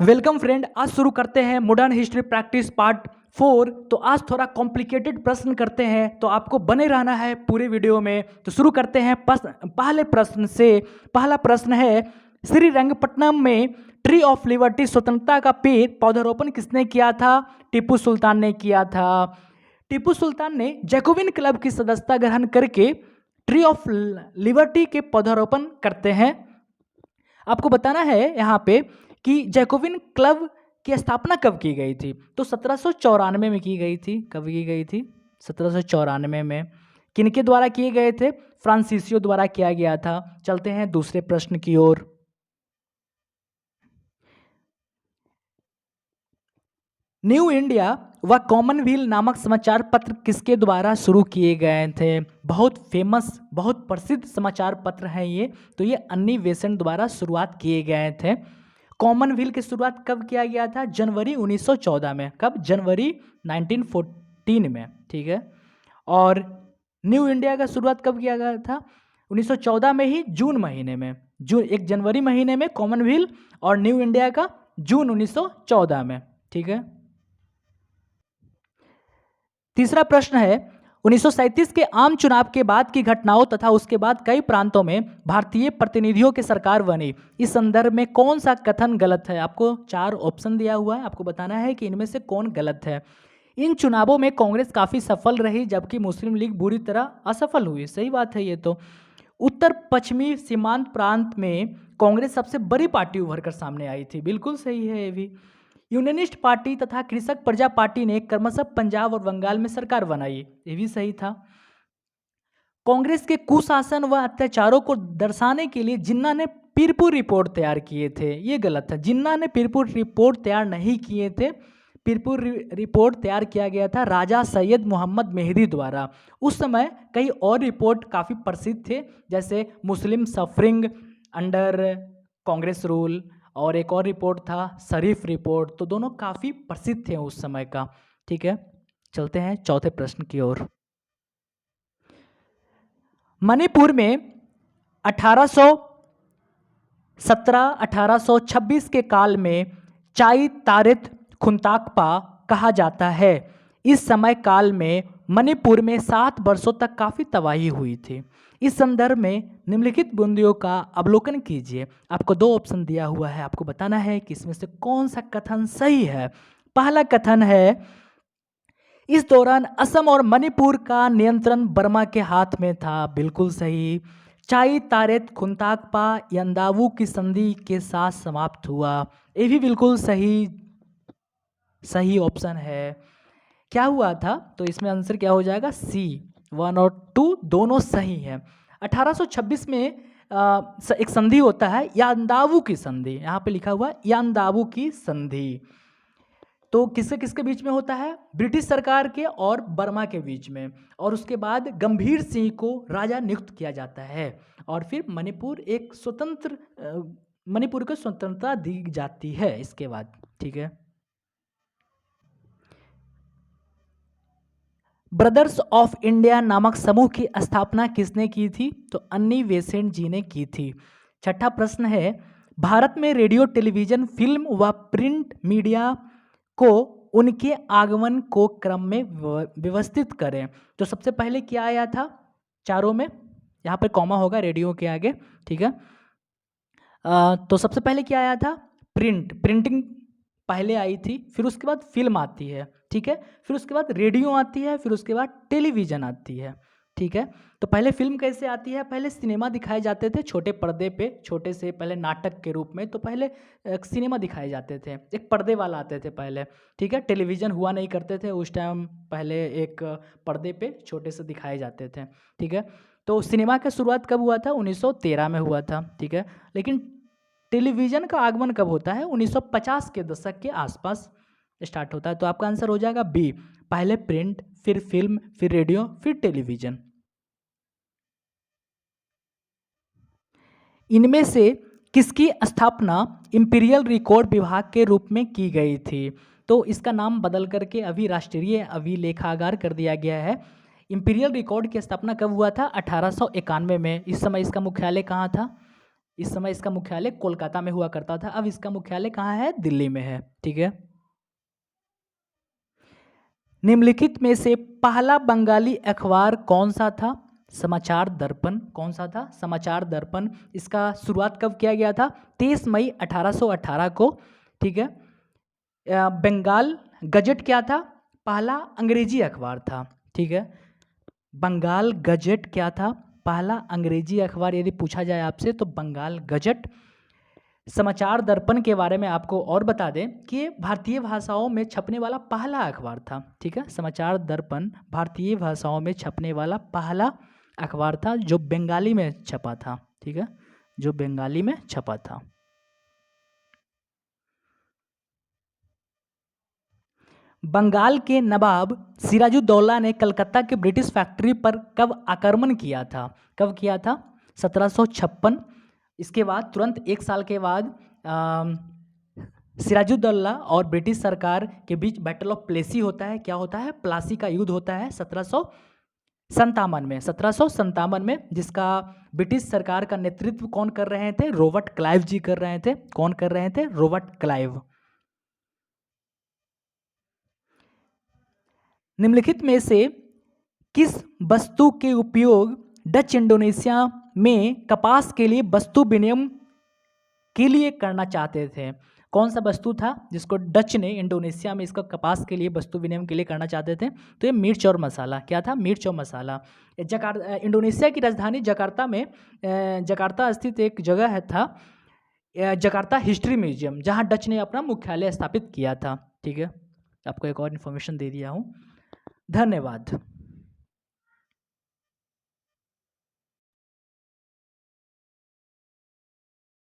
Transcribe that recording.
Welcome friend, आज शुरू करते हैं मॉडर्न हिस्ट्री प्रैक्टिस पार्ट 4। तो आज थोड़ा कॉम्प्लिकेटेड प्रश्न करते हैं, तो आपको बने रहना है पूरे वीडियो में। तो शुरू करते हैं पहले प्रश्न से। पहला प्रश्न है, श्रीरंगपट्टनम में ट्री ऑफ लिबर्टी स्वतंत्रता का पेड़ पौधारोपण किसने किया था? टीपू सुल्तान ने किया था। टीपू सुल्तान ने जैकोबिन क्लब की सदस्यता ग्रहण करके ट्री ऑफ लिबर्टी के पौधारोपण करते हैं। आपको बताना है यहाँ पे कि जैकोबिन क्लब की स्थापना कब की गई थी? तो 1794 में की गई थी। कब की गई थी? 1794 में। किनके द्वारा किए गए थे? फ्रांसीसियो द्वारा किया गया था। चलते हैं दूसरे प्रश्न की ओर। न्यू इंडिया व कॉमनवेल्थ नामक समाचार पत्र किसके द्वारा शुरू किए गए थे? बहुत फेमस, बहुत प्रसिद्ध समाचार पत्र हैं ये। तो ये अन्नी बेसेंट द्वारा शुरुआत किए गए थे। कॉमनवेल्थ की शुरुआत कब किया गया था? जनवरी 1914 में। कब? जनवरी 1914 में। ठीक है। और न्यू इंडिया का शुरुआत कब किया गया था? 1914 में ही, जून महीने में। जून, 1 जनवरी महीने में कॉमनवेल्थ, और न्यू इंडिया का जून 1914 में। ठीक है। तीसरा प्रश्न है, 1937 के आम चुनाव के बाद की घटनाओं तथा उसके बाद कई प्रांतों में भारतीय प्रतिनिधियों की सरकार बनी। इस संदर्भ में कौन सा कथन गलत है? आपको 4 ऑप्शन दिया हुआ है, आपको बताना है कि इनमें से कौन गलत है। इन चुनावों में कांग्रेस काफी सफल रही, जबकि मुस्लिम लीग बुरी तरह असफल हुई। सही बात है ये तो। उत्तर पश्चिमी सीमांत प्रांत में कांग्रेस सबसे बड़ी पार्टी उभर कर सामने आई थी। बिल्कुल सही है ये भी। यूनियनिस्ट पार्टी तथा कृषक प्रजा पार्टी ने क्रमशः पंजाब और बंगाल में सरकार बनाई। ये भी सही था। कांग्रेस के कुशासन व अत्याचारों को दर्शाने के लिए जिन्ना ने पीरपुर रिपोर्ट तैयार किए थे। ये गलत है। जिन्ना ने पीरपुर रिपोर्ट तैयार नहीं किए थे। पीरपुर रिपोर्ट तैयार किया गया था राजा सैयद मोहम्मद मेहदी द्वारा। उस समय कई और रिपोर्ट काफ़ी प्रसिद्ध थे, जैसे मुस्लिम सफरिंग अंडर कांग्रेस रूल, और एक और रिपोर्ट था शरीफ रिपोर्ट। तो दोनों काफ़ी प्रसिद्ध थे उस समय का। ठीक है। चलते हैं चौथे प्रश्न की ओर। मणिपुर में 1817-1826 के काल में चाई तारित खुंताकपा कहा जाता है। इस समय काल में मणिपुर में 7 वर्षों तक काफ़ी तबाही हुई थी। इस संदर्भ में निम्नलिखित बिंदुओं का अवलोकन कीजिए। आपको 2 ऑप्शन दिया हुआ है, आपको बताना है कि इसमें से कौन सा कथन सही है। पहला कथन है, इस दौरान असम और मणिपुर का नियंत्रण बर्मा के हाथ में था। बिल्कुल सही। चाई तारेत खुंताकपा यंदावू की संधि के साथ समाप्त हुआ। ये भी बिल्कुल सही सही ऑप्शन है। क्या हुआ था? तो इसमें आंसर क्या हो जाएगा? सी। 1 और 2 दोनों सही है। 1826 में एक संधि होता है, यांदावू की संधि। यहाँ पे लिखा हुआ है यांदावू की संधि। तो किसके किसके बीच में होता है? ब्रिटिश सरकार के और बर्मा के बीच में। और उसके बाद गंभीर सिंह को राजा नियुक्त किया जाता है, और फिर मणिपुर मणिपुर को स्वतंत्रता दी जाती है इसके बाद। ठीक है। ब्रदर्स ऑफ इंडिया नामक समूह की स्थापना किसने की थी? तो अन्नी बेसेंट जी ने की थी। छठा प्रश्न है, भारत में रेडियो, टेलीविजन, फिल्म व प्रिंट मीडिया को उनके आगमन को क्रम में व्यवस्थित करें। तो सबसे पहले क्या आया था चारों में? यहाँ पे कॉमा होगा रेडियो के आगे। ठीक है। तो सबसे पहले क्या आया था? प्रिंटिंग पहले आई थी, फिर उसके बाद फिल्म आती है। ठीक है। फिर उसके बाद रेडियो आती है, फिर उसके बाद टेलीविज़न आती है। ठीक है। तो पहले फिल्म कैसे आती है? पहले सिनेमा दिखाए जाते थे छोटे पर्दे पे, छोटे से पहले नाटक के रूप में। तो पहले सिनेमा दिखाए जाते थे, एक पर्दे वाला आते थे पहले। ठीक है। टेलीविज़न हुआ नहीं करते थे उस टाइम, पहले एक पर्दे पे छोटे से दिखाए जाते थे। ठीक है। तो सिनेमा का शुरुआत कब हुआ था? 1913 में हुआ था। ठीक है। लेकिन टेलीविज़न का आगमन कब होता है? 1950 के दशक के आसपास स्टार्ट होता है। तो आपका आंसर हो जाएगा बी। पहले प्रिंट, फिर फिल्म, फिर रेडियो, फिर टेलीविज़न। इनमें से किसकी स्थापना इंपीरियल रिकॉर्ड विभाग के रूप में की गई थी? तो इसका नाम बदल करके अभी राष्ट्रीय अभिलेखागार कर दिया गया है। इंपीरियल रिकॉर्ड की स्थापना कब हुआ था? 1891 में। इस समय इसका मुख्यालय कहाँ था? इस समय इसका मुख्यालय कोलकाता में हुआ करता था, अब इसका मुख्यालय कहाँ है? दिल्ली में है। ठीक है। निम्नलिखित में से पहला बंगाली अखबार कौन सा था? समाचार दर्पण। कौन सा था? समाचार दर्पण। इसका शुरुआत कब किया गया था? 23 मई 1818 को। ठीक है। बंगाल गजट क्या था? पहला अंग्रेजी अखबार था। ठीक है। बंगाल गजट क्या था? पहला अंग्रेजी अखबार यदि पूछा जाए आपसे तो बंगाल गजट। समाचार दर्पण के बारे में आपको और बता दें कि ये भारतीय भाषाओं में छपने वाला पहला अखबार था। ठीक है। समाचार दर्पण भारतीय भाषाओं में छपने वाला पहला अखबार था जो बंगाली में छपा था। ठीक है, जो बंगाली में छपा था। बंगाल के नवाब सिराजुद्दौला ने कलकत्ता के ब्रिटिश फैक्ट्री पर कब आक्रमण किया था? कब किया था? 1756। इसके बाद तुरंत एक साल के बाद सिराजुद्दौला और ब्रिटिश सरकार के बीच बैटल ऑफ प्लेसी होता है। क्या होता है? प्लासी का युद्ध होता है 1757 में, जिसका ब्रिटिश सरकार का नेतृत्व कौन कर रहे थे? रॉबर्ट क्लाइव जी कर रहे थे। कौन कर रहे थे? Robert Clive. निम्नलिखित में से किस वस्तु के उपयोग डच इंडोनेशिया में कपास के लिए वस्तु विनिमय के लिए करना चाहते थे? कौन सा वस्तु था जिसको डच ने इंडोनेशिया में इसका कपास के लिए वस्तु विनिमय के लिए करना चाहते थे? तो ये मिर्च और मसाला। क्या था? मिर्च और मसाला। इंडोनेशिया की राजधानी जकार्ता में जकार्ता स्थित एक जगह था जकार्ता हिस्ट्री म्यूजियम, जहाँ डच ने अपना मुख्यालय स्थापित किया था। ठीक है, आपको एक और इन्फॉर्मेशन दे दिया हूँ। धन्यवाद।